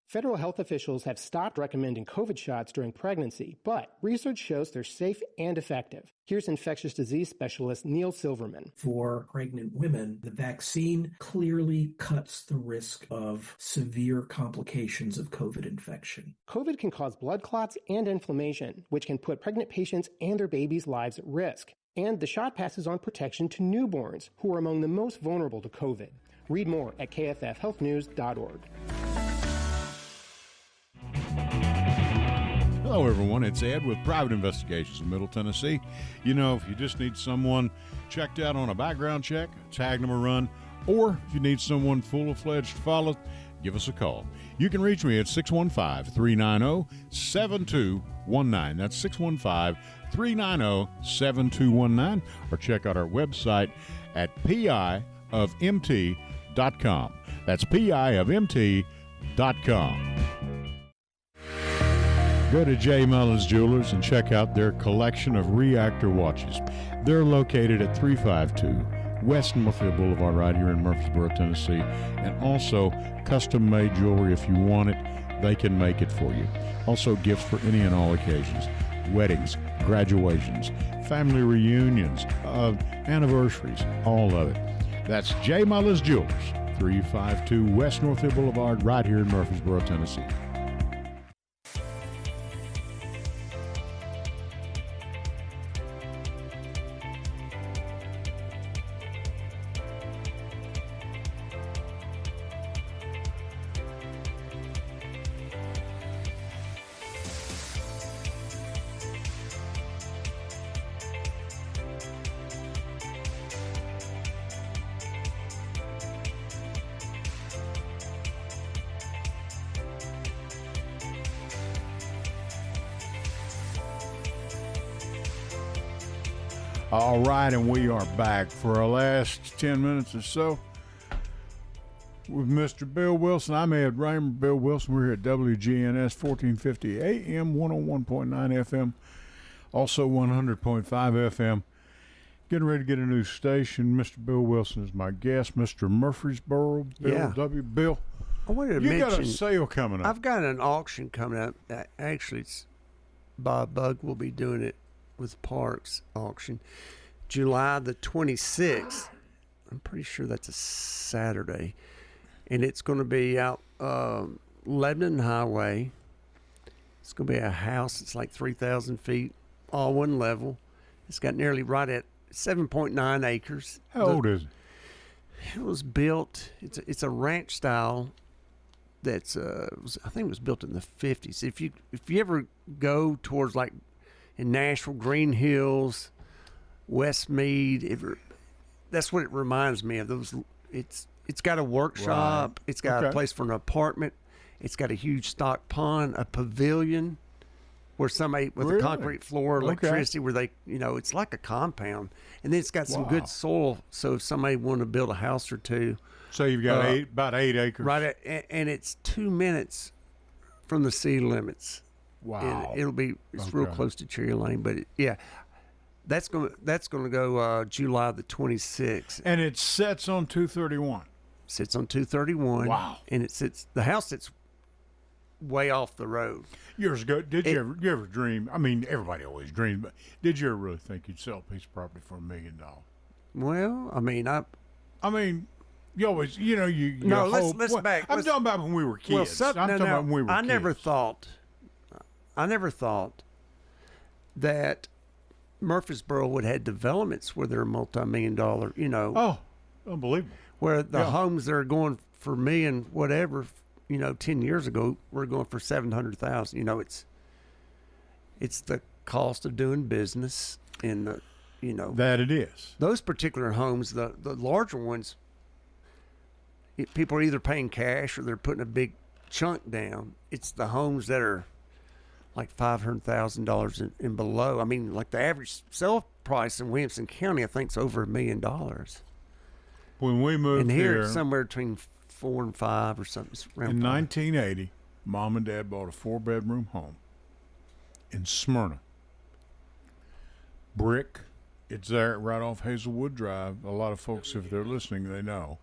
Federal health officials have stopped recommending COVID shots during pregnancy, but research shows they're safe and effective. Here's infectious disease specialist Neil Silverman. For pregnant women, the vaccine clearly cuts the risk of severe complications of COVID infection. COVID can cause blood clots and inflammation, which can put pregnant patients and their babies' lives at risk. And the shot passes on protection to newborns, who are among the most vulnerable to COVID. Read more at kffhealthnews.org. Hello, everyone. It's Ed with Private Investigations in Middle Tennessee. You know, if you just need someone checked out on a background check, tag them a run, or if you need someone full-fledged to follow, give us a call. You can reach me at 615-390-7219. That's 615-390-7219. Or check out our website at piofmt.com. That's piofmt.com. Go to J. Mullins Jewelers and check out their collection of reactor watches. They're located at 352 West Northfield Boulevard right here in Murfreesboro, Tennessee. And also custom-made jewelry. If you want it, they can make it for you. Also gifts for any and all occasions. Weddings, graduations, family reunions, anniversaries, all of it. That's J. Mullins Jewelers, 352 West Northfield Boulevard right here in Murfreesboro, Tennessee. All right, and we are back for our last 10 minutes or so with Mr. Bill Wilson. I'm Ed Raymer, Bill Wilson. We're here at WGNS 1450 AM, 101.9 FM, also 100.5 FM. Getting ready to get a new station. Mr. Bill Wilson is my guest. Mr. Murfreesboro, Bill Yeah. W. Bill, I wanted to you mention, got a sale coming up. I've got an auction coming up. Actually, it's Bob Bug will be doing it with Parks auction, July the 26th. I'm pretty sure that's a Saturday, and it's going to be out Lebanon Highway. It's going to be a house. It's like 3,000 feet, all one level. It's got nearly right at 7.9 acres. How old is it? It was built. It's a ranch style. That's I think it was built in the 50s. If you ever go towards like in Nashville, Green Hills, Westmead, that's what it reminds me of. Those. It's got a workshop. Right. It's got a place for an apartment. It's got a huge stock pond, a pavilion where somebody with a concrete floor, electricity, where they, it's like a compound. And then it's got some good soil. So if somebody wanted to build a house or two. So you've got about 8 acres. Right. And it's 2 minutes from the city limits. Wow. And it's real close to Cherry Lane, but that's going to go July the 26th. And it sits on 231. Sits on 231. Wow. And the house sits way off the road. Years ago, did you ever dream? I mean, everybody always dreams, but did you ever really think you'd sell a piece of property for $1 million? Well, I mean, you always, you no. hope. Let's back. I'm talking about when we were kids. I'm talking about when we were kids. I never thought that Murfreesboro would have developments where they're multi-million-dollar. Oh, unbelievable! Where the homes that are going for $1 million, whatever, 10 years ago, were going for $700,000. It's the cost of doing business, and that it is. Those particular homes, the larger ones, people are either paying cash or they're putting a big chunk down. It's the homes that are like $500,000 and below. I mean, like the average sale price in Williamson County, I think, is over $1 million. When we moved and here, here, it's somewhere between 4 and 5 or something. In 1980, Mom and Dad bought a 4-bedroom home in Smyrna. Brick. It's there right off Hazelwood Drive. A lot of folks, if they're listening, they know.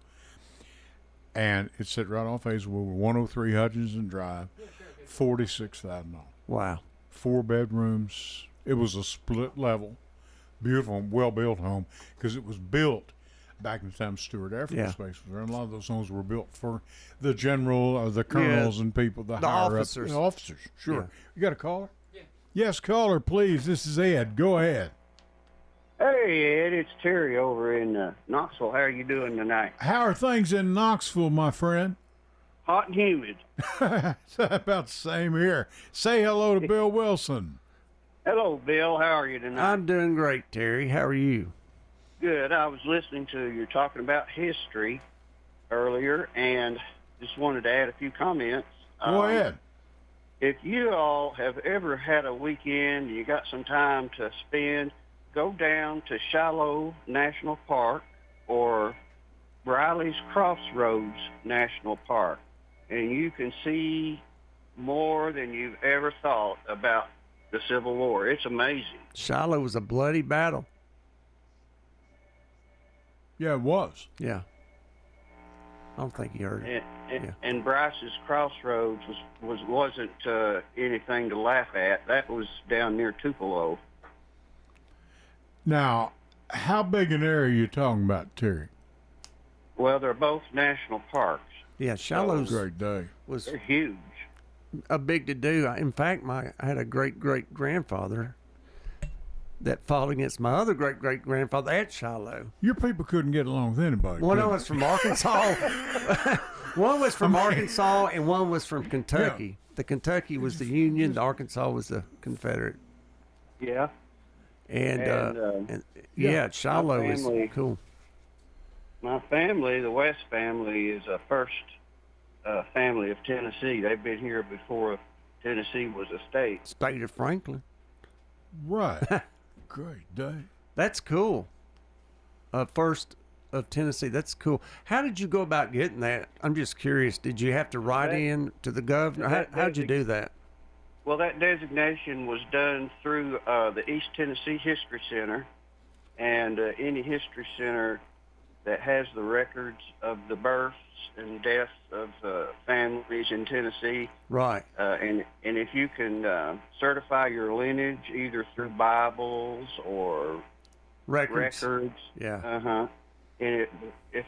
And it's set right off Hazelwood, 103 Hutchinson Drive, $46,000. Wow. 4 bedrooms. It was a split level, beautiful, well-built home because it was built back in the time Stewart Air Force Base was there. And a lot of those homes were built for the general, or the colonels and people, the higher officers. Up. The officers, sure. Yeah. You got a caller? Yeah. Yes, caller, please. This is Ed. Go ahead. Hey, Ed, it's Terry over in Knoxville. How are you doing tonight? How are things in Knoxville, my friend? Hot and humid. It's about the same here. Say hello to Bill Wilson. Hello, Bill. How are you tonight? I'm doing great, Terry. How are you? Good. I was listening to you talking about history earlier, and just wanted to add a few comments. Go ahead. If you all have ever had a weekend, you got some time to spend, go down to Shiloh National Park or Riley's Crossroads National Park, and you can see more than you've ever thought about the Civil War. It's amazing. Shiloh was a bloody battle. Yeah, it was. Yeah. I don't think he heard it. And Bryce's Crossroads wasn't anything to laugh at. That was down near Tupelo. Now, how big an area are you talking about, Terry? Well, they're both national parks. Yeah, Shiloh's great day. They're huge. A big to do. In fact, I had a great grandfather that fought against my other great grandfather at Shiloh. Your people couldn't get along with anybody. One was from Arkansas. One was from Arkansas, and one was from Kentucky. Yeah. The Kentucky was the Union. The Arkansas was the Confederate. Yeah. And Shiloh is cool. My family, the West family, is a first family of Tennessee. They've been here before Tennessee was a state. State of Franklin. Right. Great day. That's cool. First of Tennessee. That's cool. How did you go about getting that? I'm just curious. Did you have to write in to the governor? How did you do that? Well, that designation was done through the East Tennessee History Center, and any history center that has the records of the births and deaths of families in Tennessee. Right. And if you can certify your lineage either through Bibles or records. Yeah. And if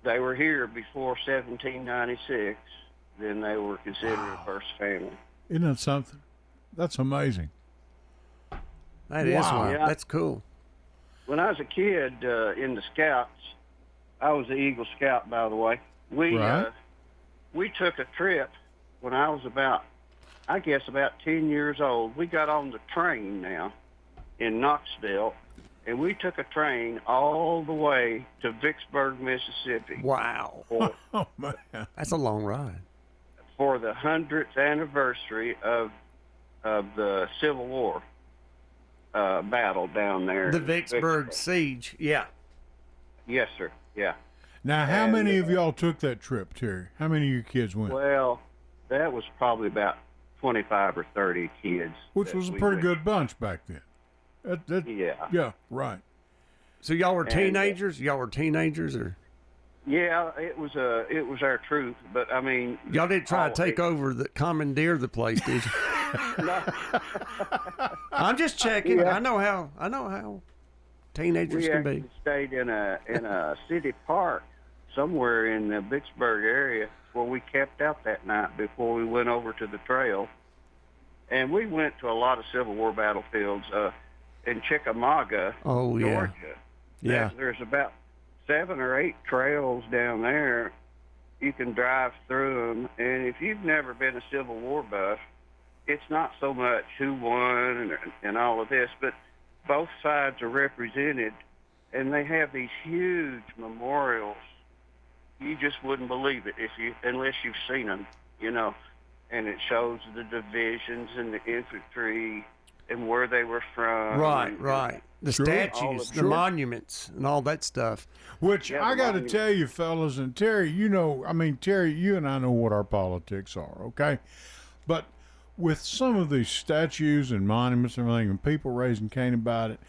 they were here before 1796, then they were considered a first family. Isn't that something? That's amazing. That is one. Yeah. That's cool. When I was a kid in the Scouts, I was the Eagle Scout, by the way. We took a trip when I was about 10 years old. We got on the train now in Knoxville, and we took a train all the way to Vicksburg, Mississippi. Wow. Oh, man. That's a long ride. For the 100th anniversary of the Civil War battle down there. The Vicksburg siege, yeah. Yes, sir, yeah. Now, how many of y'all took that trip, Terry? How many of your kids went? Well, that was probably about 25 or 30 kids. Which was a pretty good bunch back then. Yeah, right. So y'all were teenagers? Y'all were teenagers, or? Yeah, it was our truth, but I mean, y'all didn't try to take over, commandeer the place, did you? No. I'm just checking. Yeah. I know how teenagers can be. We stayed in a city park somewhere in the Vicksburg area where we camped out that night before we went over to the trail, and we went to a lot of Civil War battlefields in Chickamauga, Georgia. Yeah, there's about 7 or 8 trails down there. You can drive through them, and if you've never been a Civil War buff, it's not so much who won and all of this, but both sides are represented, and they have these huge memorials. You just wouldn't believe it unless you've seen them, and it shows the divisions and the infantry and where they were from. Right. The statues, the monuments, and all that stuff. Which I got to tell you, fellas, and Terry, Terry, you and I know what our politics are, okay? But with some of these statues and monuments and everything, and people raising Cain about it,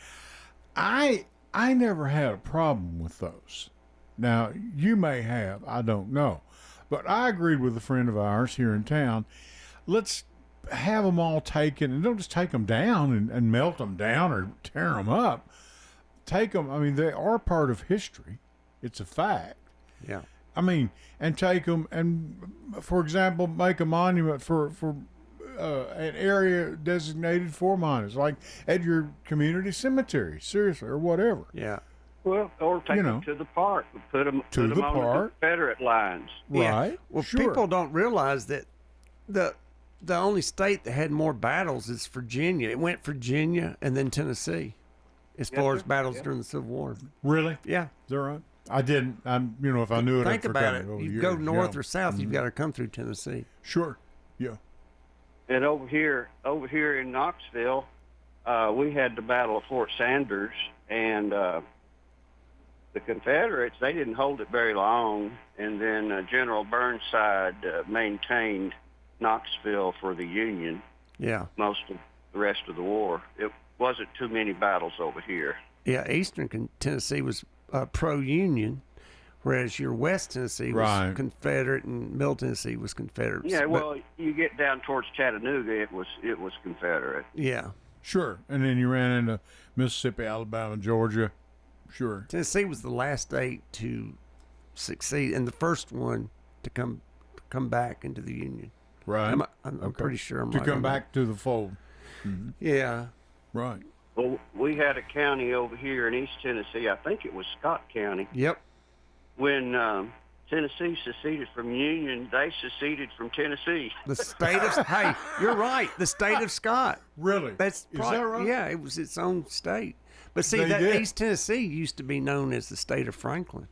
I never had a problem with those. Now, you may have, I don't know. But I agreed with a friend of ours here in town. Let's have them all taken, and don't just take them down and melt them down or tear them up. Take them, they are part of history. It's a fact. Yeah. And take them and, for example, make a monument for an area designated for monuments, like at your community cemetery, seriously, or whatever. Yeah. Well, or take them to the park, put them on the Confederate lines. Right. Yeah. Well, sure. People don't realize that the only state that had more battles is Virginia. It went Virginia and then Tennessee, as far as battles during the Civil War. Really? Yeah. Is that right? I didn't. If I knew it, think about it. You go north or south, you've got to come through Tennessee. Sure. Yeah. And over here in Knoxville, we had the Battle of Fort Sanders, and the Confederates, they didn't hold it very long, and then General Burnside maintained Knoxville for the Union. Yeah. Most of the rest of the war. It wasn't too many battles over here. Yeah, Eastern Tennessee was pro-Union, whereas your West Tennessee was Confederate and Middle Tennessee was Confederate. Yeah, well, you get down towards Chattanooga, it was Confederate. Yeah. Sure. And then you ran into Mississippi, Alabama, Georgia. Sure. Tennessee was the last state to succeed and the first one to come back into the Union. Right. I'm pretty sure I'm to right come on back that. to the fold. Mm-hmm. Yeah. Right. Well, we had a county over here in East Tennessee. I think it was Scott County. Yep. When Tennessee seceded from Union, they seceded from Tennessee. The state of hey, you're right. The state of Scott. Really? Is that right? Yeah, it was its own state. But see, East Tennessee used to be known as the state of Franklin.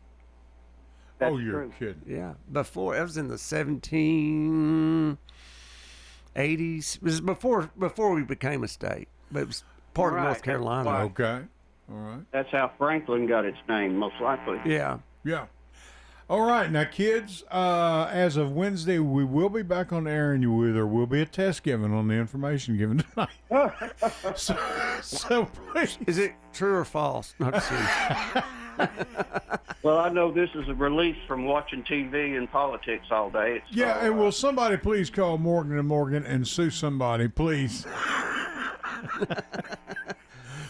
That's you're true. Kidding. Yeah, before it was in the 1780s. It was before we became a state, but it was part of North Carolina. Okay, all right. That's how Franklin got its name, most likely. Yeah. Yeah. All right, now kids. As of Wednesday, we will be back on the air, and there will be a test given on the information given tonight. so please. Is it true or false? Not Well, I know this is a relief from watching TV and politics all day. And will somebody please call Morgan & Morgan and sue somebody, please?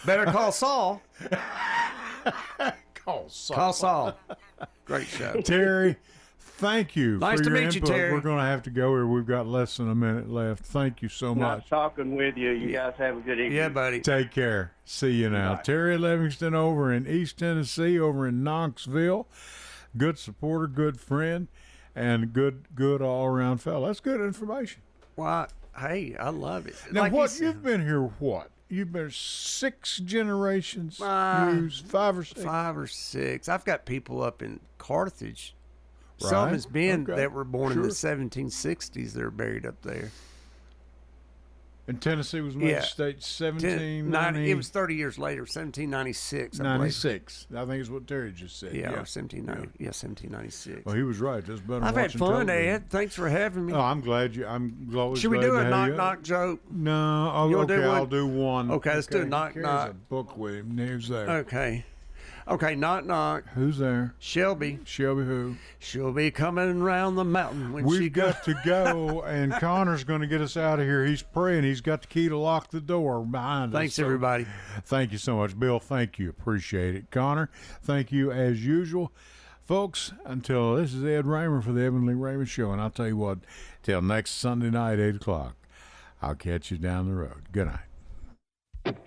Better call Saul. Call Saul. Great show. Terry, thank you nice for to your meet input. you, Terry. We're going to have to go here. We've got less than a minute left. Thank you so much. Nice talking with you. You guys have a good evening. Yeah, buddy. Take care. See you now. Bye. Terry Livingston over in East Tennessee, over in Knoxville. Good supporter, good friend, and good all-around fellow. That's good information. Well, hey, I love it. Now, you've been here, what? You've been 6 generations, 5 or 6? 5 or 6. I've got people up in Carthage. Some has been that were born in the 1760s. They're buried up there. And Tennessee was made a state 1790. It was 30 years later, 1796. 96. I think is what Terry just said. Yeah, 1796. Well, he was right. Just better. I've had fun, Ed. Thanks for having me. Oh, I'm glad you. I'm always. Should we do a knock joke? No. I'll do one. Okay, let's do a knock. A book with him. Who's there? Okay, knock. Who's there? Shelby. Shelby who? She'll be coming around the mountain when she goes. We've got to go, and Connor's going to get us out of here. He's praying. He's got the key to lock the door behind us. Thanks, everybody. Thank you so much. Bill, thank you. Appreciate it. Connor, thank you as usual. Folks, until this is Ed Raymer for the Ed and Lee Raymer Show, and I'll tell you what, till next Sunday night, 8 o'clock, I'll catch you down the road. Good night.